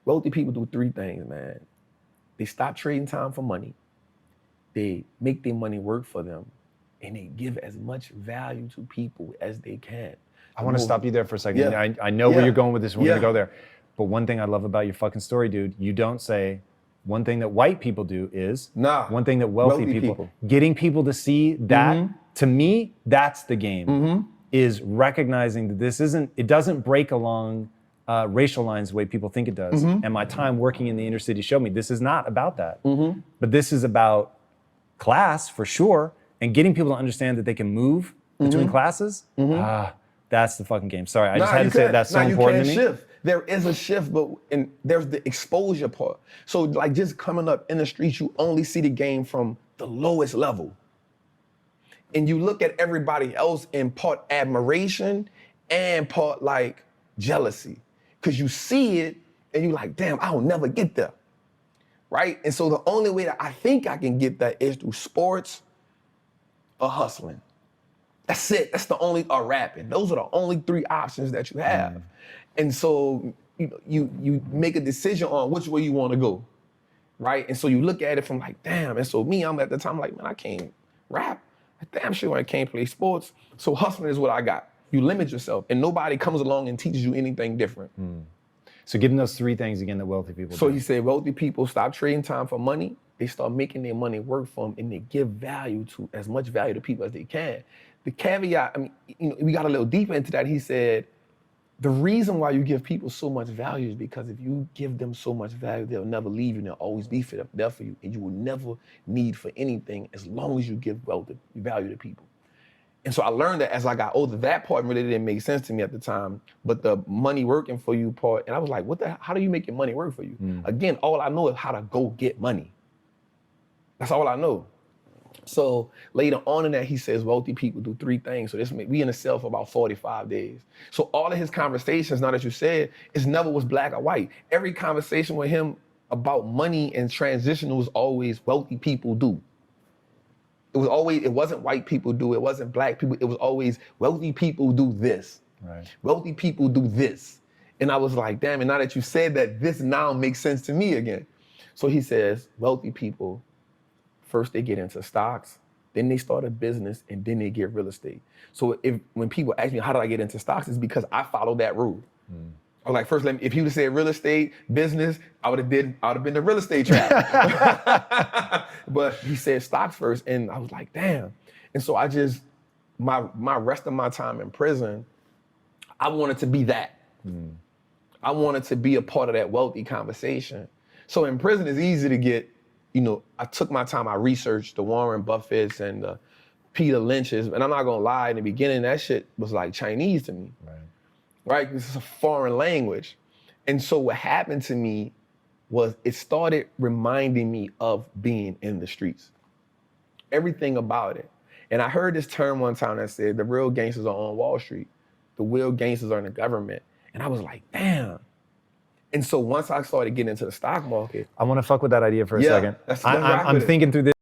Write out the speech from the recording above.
Wealthy people do three things, man. They stop trading time for money. They make their money work for them, and they give as much value to people as they can. I want to stop you there for a second. Yeah. I know where you're going with this. We're going to go there. But one thing I love about your fucking story, dude, you don't say one thing that white people do is one thing that wealthy people. Getting people to see that, to me, that's the game, is recognizing that this isn't, it doesn't break along racial lines the way people think it does. And my time working in the inner city showed me this is not about that. But this is about class for sure, and getting people to understand that they can move between classes. That's the fucking game. Sorry, I just had to say that's so important to me. Shift. There is a shift, but there's the exposure part. So like just coming up in the streets, you only see the game from the lowest level. And you look at everybody else in part admiration and part like jealousy. Because you see it and you're like, damn, I'll never get there. Right? And so the only way that I think I can get that is through sports or hustling. That's it. That's the only, or rapping. Those are the only three options that you have. And so you make a decision on which way you want to go, right? And so you look at it from like, damn. And so me, I'm at the time like, man, I can't rap. Damn sure I can't play sports. So hustling is what I got. You limit yourself, and nobody comes along and teaches you anything different. So give them those three things again that wealthy people do. So he said, wealthy people stop trading time for money. They start making their money work for them, and they give value to as much value to people as they can. The caveat, I mean, we got a little deeper into that. He said, the reason why you give people so much value is because if you give them so much value, they'll never leave you and they'll always be there for you. And you will never need for anything as long as you give value to people. And so I learned that as I got older. That part really didn't make sense to me at the time, but the money working for you part, and I was like, how do you make your money work for you? Again, all I know is how to go get money. That's all I know. So later on in that, he says wealthy people do three things. So we in a cell for about 45 days. So all of his conversations, now that you said, it never was black or white. Every conversation with him about money and transition was always wealthy people do. It wasn't white people do, it wasn't black people, it was always wealthy people do this. Right. Wealthy people do this. And I was like, damn, and now that you said that, this now makes sense to me again. So he says, wealthy people, first they get into stocks, then they start a business, and then they get real estate. So when people ask me, how did I get into stocks? It's because I followed that rule. I was like, first, if you would have said real estate, business, I would have been the real estate trap. But he said stocks first, and I was like, damn. And so I just, my rest of my time in prison, I wanted to be that. I wanted to be a part of that wealthy conversation. So in prison, it's easy to get, I took my time, I researched the Warren Buffetts and the Peter Lynch's, and I'm not gonna lie, in the beginning, that shit was like Chinese to me. Right? This is a foreign language. And so what happened to me was it started reminding me of being in the streets. Everything about it. And I heard this term one time that said, the real gangsters are on Wall Street. The real gangsters are in the government. And I was like, damn. And so once I started getting into the stock market. I want to fuck with that idea for a second. I'm thinking through this.